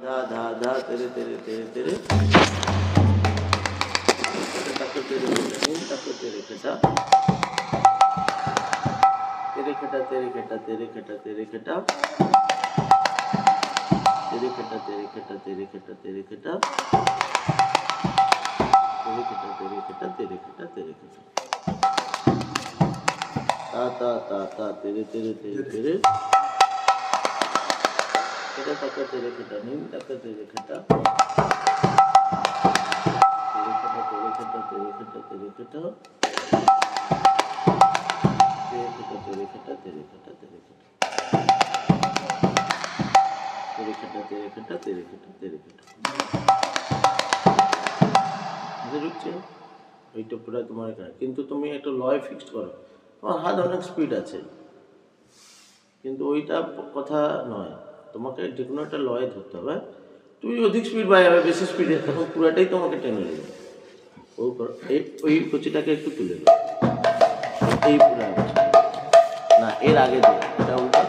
धा धा धा तेरे तेरे तेरे तेरे तक तेरे तक तेरे खटा तेरे खटा तेरे खटा तेरे खटा तेरे खटा तेरे खटा तेरे खटा तेरे खटा तेरे खटा तेरे खटा तेरे खटा तेरे खटा तेरे खटा ता ता ता ता तेरे तेरे तेरे तेरे खटा तक तेरे खटा नीम तक तेरे खटा तेरे खटा तेरे खटा तेरे खटा तेरे खटा तेरे खटा तेरे खटा तेरे खटा तेरे खटा तेरे खटा तेरे खटा तेरे खटा तेरे खटा रुकছে ওইটা পুরো তোমার এখানে কিন্তু তুমি একটা লয় ফিক্সড করো তোমার হাত অনেক স্পিড আছে কিন্তু ওইটা কথা নয় তোমাকে যে কোনো একটা লয় ধরতে হবে তুমি অধিক স্পিড বাড়াবে বেশি স্পিডে তখন পুরোটাই তোমাকে টেনে নেবে ওই কচিটাকে একটু তুলে দেবে এই পুরো না এর আগে দেবে এটা উল্টা